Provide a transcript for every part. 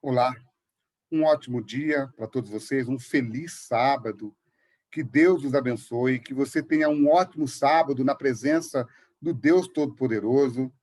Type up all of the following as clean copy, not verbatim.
Olá, um ótimo dia para todos vocês, um feliz sábado. Que Deus os abençoe, que você tenha um ótimo sábado na presença do Deus Todo-Poderoso.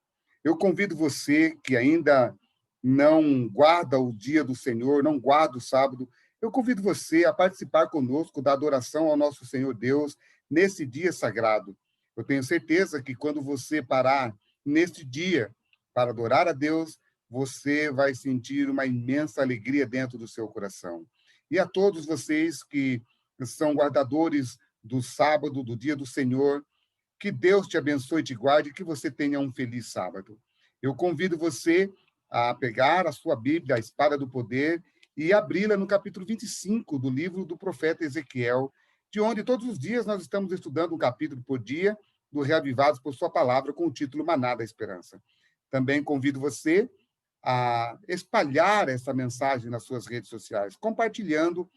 Eu convido você que ainda não guarda o dia do Senhor, não guarda o sábado, eu convido você a participar conosco da adoração ao nosso Senhor Deus nesse dia sagrado. Eu tenho certeza que quando você parar neste dia para adorar a Deus, você vai sentir uma imensa alegria dentro do seu coração. E a todos vocês que são guardadores do sábado, do dia do Senhor, que Deus te abençoe e te guarde e que você tenha um feliz sábado. Eu convido você a pegar a sua Bíblia, a Espada do Poder, e abri-la no capítulo 25 do livro do profeta Ezequiel, de onde todos os dias nós estamos estudando um capítulo por dia do Reavivados por Sua Palavra, com o título Maná da Esperança. Também convido você a espalhar essa mensagem nas suas redes sociais, compartilhando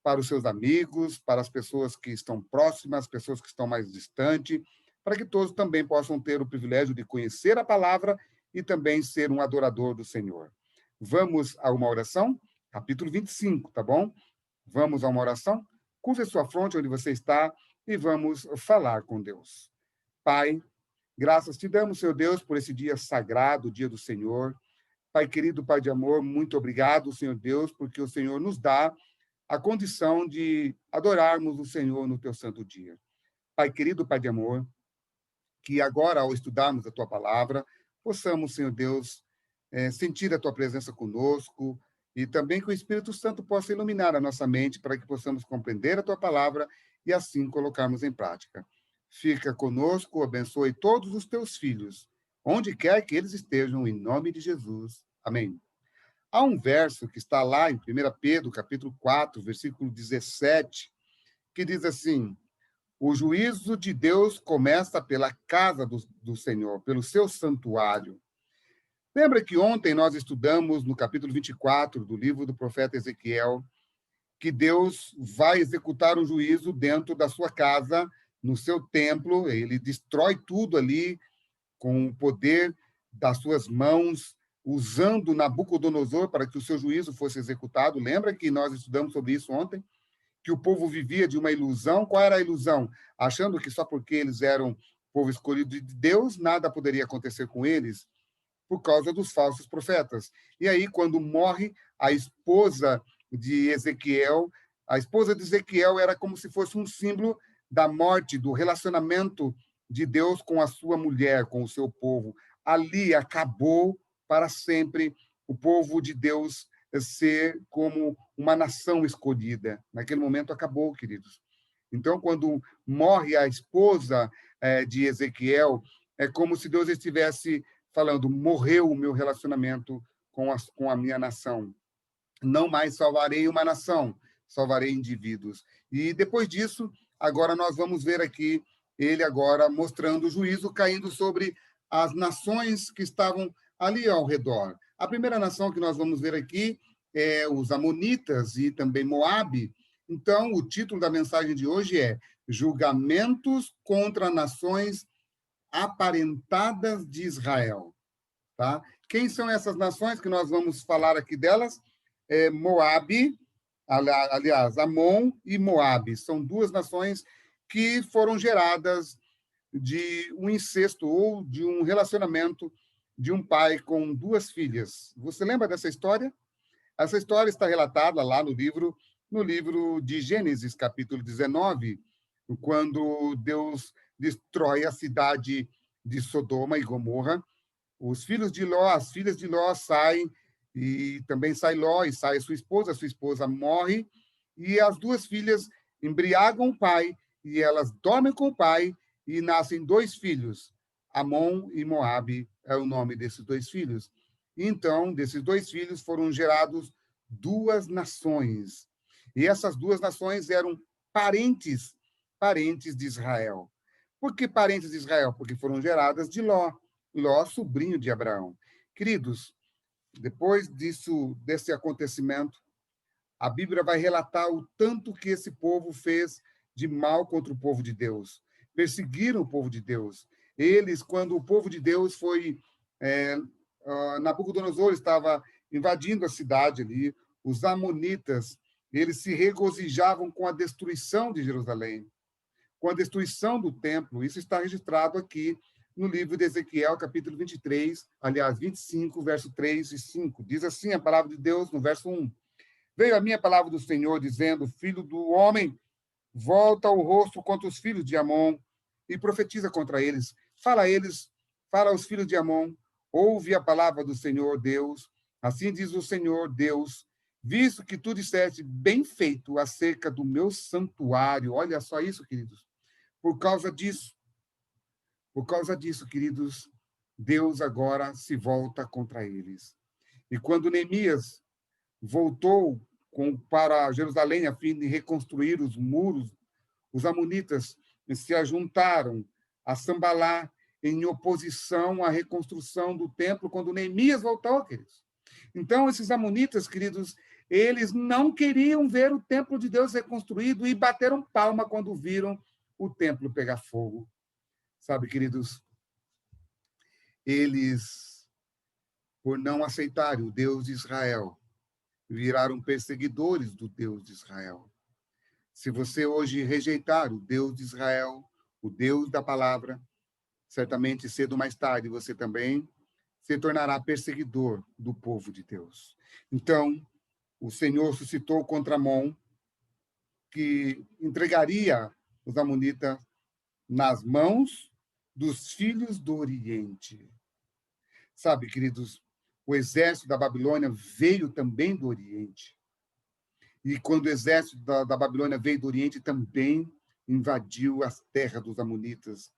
para os seus amigos, para as pessoas que estão próximas, pessoas que estão mais distantes, para que todos também possam ter o privilégio de conhecer a palavra e também ser um adorador do Senhor. Vamos a uma oração? Capítulo 25, tá bom? Vamos a uma oração? Curva a sua fronte onde você está e vamos falar com Deus. Pai, graças te damos, Senhor Deus, por esse dia sagrado, o dia do Senhor. Pai querido, Pai de amor, muito obrigado, Senhor Deus, porque o Senhor nos dá a condição de adorarmos o Senhor no teu santo dia. Pai querido, Pai de amor, que agora, ao estudarmos a tua palavra, possamos, Senhor Deus, sentir a tua presença conosco e também que o Espírito Santo possa iluminar a nossa mente para que possamos compreender a tua palavra e assim colocarmos em prática. Fica conosco, abençoe todos os teus filhos, onde quer que eles estejam, em nome de Jesus. Amém. Há um verso que está lá em 1 Pedro, capítulo 4, versículo 17, que diz assim: o juízo de Deus começa pela casa do Senhor, pelo seu santuário. Lembra que ontem nós estudamos no capítulo 24 do livro do profeta Ezequiel que Deus vai executar o juízo dentro da sua casa, no seu templo, ele destrói tudo ali com o poder das suas mãos, usando Nabucodonosor para que o seu juízo fosse executado. Lembra que nós estudamos sobre isso ontem? Que o povo vivia de uma ilusão. Qual era a ilusão? Achando que só porque eles eram povo escolhido de Deus, nada poderia acontecer com eles, por causa dos falsos profetas. E aí, quando morre a esposa de Ezequiel, a esposa de Ezequiel era como se fosse um símbolo da morte, do relacionamento de Deus com a sua mulher, com o seu povo. Ali acabou para sempre o povo de Deus ser como uma nação escolhida. Naquele momento acabou, queridos. Então, quando morre a esposa de Ezequiel, é como se Deus estivesse falando: morreu o meu relacionamento com a minha nação. Não mais salvarei uma nação, salvarei indivíduos. E depois disso, agora nós vamos ver aqui ele agora mostrando o juízo caindo sobre as nações que estavam ali ao redor. A primeira nação que nós vamos ver aqui é os Amonitas e também Moabe. Então, o título da mensagem de hoje é Julgamentos contra Nações Aparentadas de Israel. Tá? Quem são essas nações que nós vamos falar aqui delas? Moabe, aliás, Amon e Moabe. São duas nações que foram geradas de um incesto ou de um relacionamento de um pai com duas filhas. Você lembra dessa história? Essa história está relatada lá no livro de Gênesis, capítulo 19, quando Deus destrói a cidade de Sodoma e Gomorra. Os filhos de Ló, as filhas de Ló saem, e também sai Ló, e sai a sua esposa morre, e as duas filhas embriagam o pai, e elas dormem com o pai, e nascem dois filhos. Amon e Moabe é o nome desses dois filhos. Então, desses dois filhos foram gerados duas nações. E essas duas nações eram parentes de Israel. Por que parentes de Israel? Porque foram geradas de Ló. Ló, sobrinho de Abraão. Queridos, depois desse acontecimento, a Bíblia vai relatar o tanto que esse povo fez de mal contra o povo de Deus. Perseguiram o povo de Deus. Eles, quando o povo de Deus foi... Nabucodonosor estava invadindo a cidade ali, os amonitas, eles se regozijavam com a destruição de Jerusalém, com a destruição do templo. Isso está registrado aqui no livro de Ezequiel, capítulo 23, aliás, 25, verso 3 e 5. Diz assim a palavra de Deus no verso 1. Veio a minha palavra do Senhor, dizendo, filho do homem, volta o rosto contra os filhos de Amon e profetiza contra eles. Fala a eles, fala aos filhos de Amon, ouve a palavra do Senhor Deus. Assim diz o Senhor Deus, visto que tu disseste bem feito acerca do meu santuário. Olha só isso, queridos. Por causa disso, queridos, Deus agora se volta contra eles. E quando Neemias voltou para Jerusalém a fim de reconstruir os muros, os amonitas se ajuntaram a Sambalá em oposição à reconstrução do templo quando Neemias voltou, queridos. Então, esses amonitas, queridos, eles não queriam ver o templo de Deus reconstruído e bateram palma quando viram o templo pegar fogo. Sabe, queridos, eles, por não aceitarem o Deus de Israel, viraram perseguidores do Deus de Israel. Se você hoje rejeitar o Deus de Israel, o Deus da palavra, certamente cedo ou mais tarde você também se tornará perseguidor do povo de Deus. Então, o Senhor suscitou contra Amon, que entregaria os amonitas nas mãos dos filhos do Oriente. Sabe, queridos, o exército da Babilônia veio também do Oriente. E quando o exército da Babilônia veio do Oriente, também invadiu as terras dos amonitas.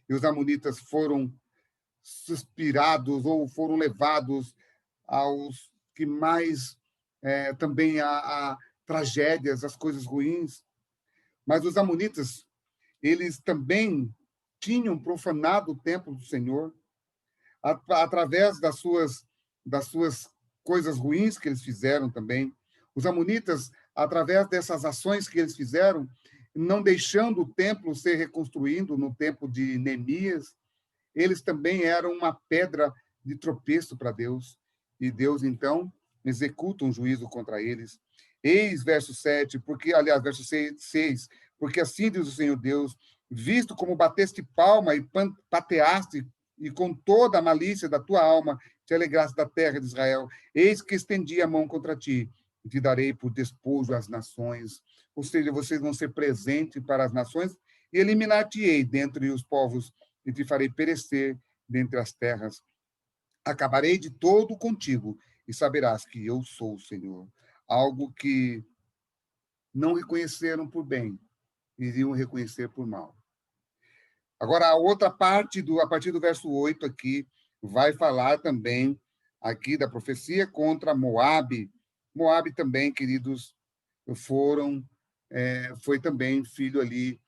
E os amonitas foram suspirados ou foram levados aos que mais também a tragédias, as coisas ruins. Mas os amonitas, eles também tinham profanado o templo do Senhor através das suas coisas ruins que eles fizeram também. Os amonitas, através dessas ações que eles fizeram, não deixando o templo ser reconstruído no tempo de Neemias, eles também eram uma pedra de tropeço para Deus. E Deus, então, executa um juízo contra eles. Eis, verso 7, porque, aliás, verso 6, porque assim diz o Senhor Deus, visto como bateste palma e pateaste, e com toda a malícia da tua alma te alegraste da terra de Israel, eis que estendi a mão contra ti, e te darei por despojo às nações. Ou seja, vocês vão ser presente para as nações, e eliminar-te-ei dentre os povos, e te farei perecer dentre as terras. Acabarei de todo contigo, e saberás que eu sou o Senhor. Algo que não reconheceram por bem, iriam reconhecer por mal. Agora, a outra parte, a partir do verso 8 aqui, vai falar também aqui da profecia contra Moabe. Moabe também, queridos, foi também filho ali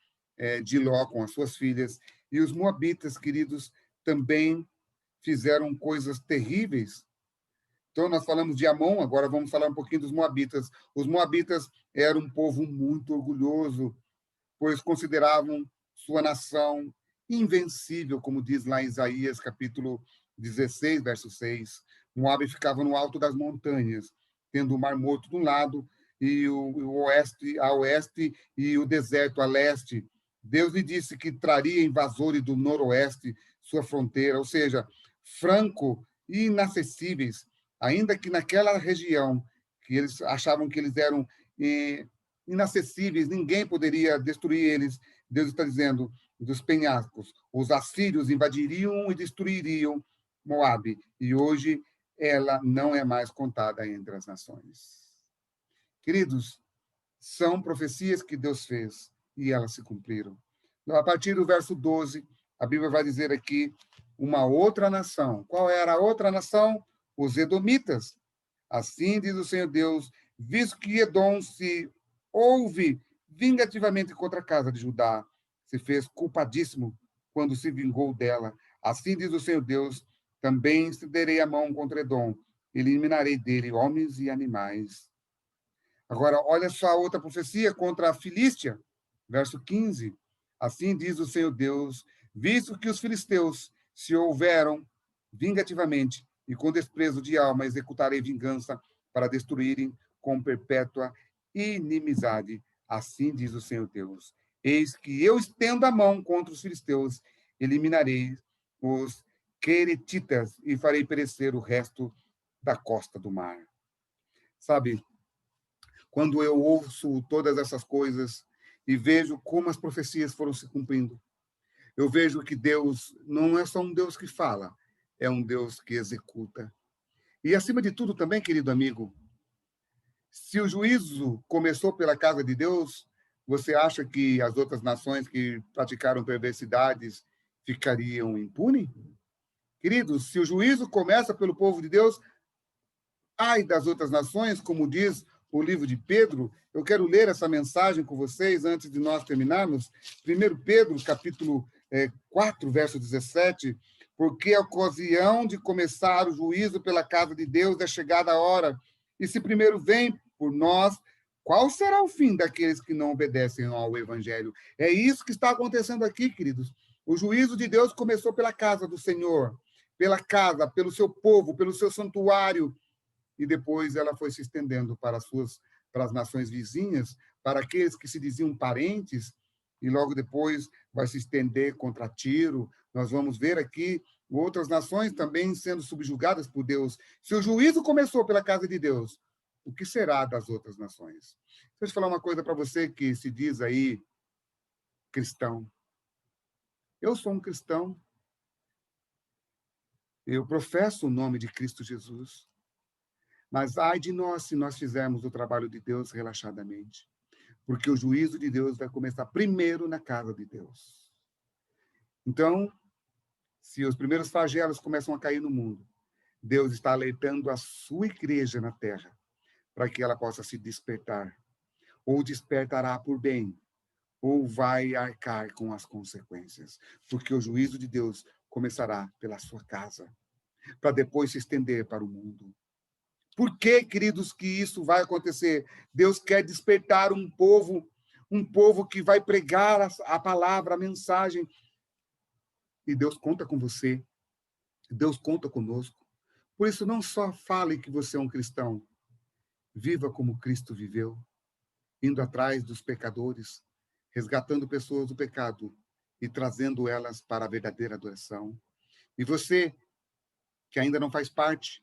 de Ló com as suas filhas. E os moabitas, queridos, também fizeram coisas terríveis. Então, nós falamos de Amon, agora vamos falar um pouquinho dos moabitas. Os moabitas eram um povo muito orgulhoso, pois consideravam sua nação invencível, como diz lá em Isaías, capítulo 16, verso 6. Moabe ficava no alto das montanhas, tendo o Mar Morto de um lado e o oeste a oeste e o deserto a leste. Deus lhe disse que traria invasores do noroeste sua fronteira, ou seja, franco e inacessíveis, ainda que naquela região que eles achavam que eles eram inacessíveis, ninguém poderia destruir eles. Deus está dizendo, dos penhascos, os assírios invadiriam e destruiriam Moabe, e hoje ela não é mais contada entre as nações. Queridos, são profecias que Deus fez e elas se cumpriram. A partir do verso 12, a Bíblia vai dizer aqui uma outra nação. Qual era a outra nação? Os edomitas. Assim diz o Senhor Deus, visto que Edom se houve vingativamente contra a casa de Judá, se fez culpadíssimo quando se vingou dela. Assim diz o Senhor Deus, também estenderei a mão contra Edom, eliminarei dele homens e animais. Agora, olha só a outra profecia contra a Filístia, verso 15. Assim diz o Senhor Deus, visto que os filisteus se houveram vingativamente e com desprezo de alma executarei vingança para destruírem com perpétua inimizade. Assim diz o Senhor Deus. Eis que eu estendo a mão contra os filisteus, eliminarei os queretitas e farei perecer o resto da costa do mar. Sabe, quando eu ouço todas essas coisas e vejo como as profecias foram se cumprindo, eu vejo que Deus não é só um Deus que fala, é um Deus que executa. E, acima de tudo, também, querido amigo, se o juízo começou pela casa de Deus, você acha que as outras nações que praticaram perversidades ficariam impunes? Queridos, se o juízo começa pelo povo de Deus, ai das outras nações, como diz o livro de Pedro. Eu quero ler essa mensagem com vocês antes de nós terminarmos. 1 Pedro, capítulo 4, verso 17. Porque a ocasião de começar o juízo pela casa de Deus é chegada a hora. E se primeiro vem por nós, qual será o fim daqueles que não obedecem ao evangelho? É isso que está acontecendo aqui, queridos. O juízo de Deus começou pela casa do Senhor, pela casa, pelo seu povo, pelo seu santuário, e depois ela foi se estendendo para as nações vizinhas, para aqueles que se diziam parentes, e logo depois vai se estender contra Tiro. Nós vamos ver aqui outras nações também sendo subjugadas por Deus. Se o juízo começou pela casa de Deus, o que será das outras nações? Deixa eu falar uma coisa para você que se diz aí cristão. Eu sou um cristão, eu professo o nome de Cristo Jesus. Mas ai de nós se nós fizermos o trabalho de Deus relaxadamente, porque o juízo de Deus vai começar primeiro na casa de Deus. Então, se os primeiros flagelos começam a cair no mundo, Deus está alertando a sua igreja na terra para que ela possa se despertar. Ou despertará por bem, ou vai arcar com as consequências, porque o juízo de Deus começará pela sua casa, para depois se estender para o mundo. Por que, queridos, que isso vai acontecer? Deus quer despertar um povo que vai pregar a palavra, a mensagem. E Deus conta com você, Deus conta conosco. Por isso, não só fale que você é um cristão, viva como Cristo viveu, indo atrás dos pecadores, resgatando pessoas do pecado e trazendo elas para a verdadeira adoração. E você, que ainda não faz parte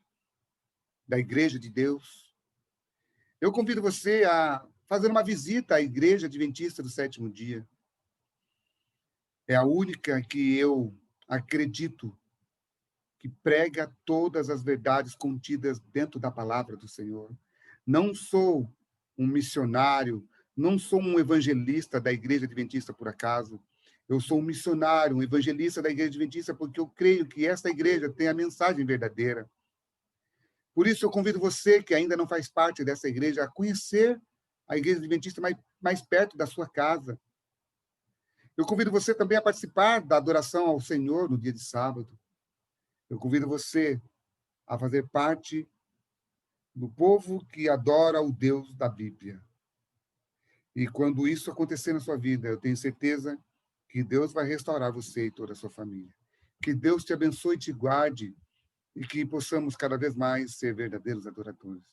da Igreja de Deus, eu convido você a fazer uma visita à Igreja Adventista do Sétimo Dia. É a única que eu acredito que prega todas as verdades contidas dentro da palavra do Senhor. Não sou um missionário, não sou um evangelista da Igreja Adventista por acaso. Eu sou um missionário, um evangelista da Igreja Adventista porque eu creio que esta igreja tem a mensagem verdadeira. Por isso, eu convido você, que ainda não faz parte dessa igreja, a conhecer a Igreja Adventista mais perto da sua casa. Eu convido você também a participar da adoração ao Senhor no dia de sábado. Eu convido você a fazer parte do povo que adora o Deus da Bíblia. E quando isso acontecer na sua vida, eu tenho certeza que Deus vai restaurar você e toda a sua família. Que Deus te abençoe e te guarde, e que possamos cada vez mais ser verdadeiros adoradores.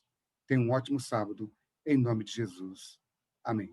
Tenha um ótimo sábado, em nome de Jesus. Amém.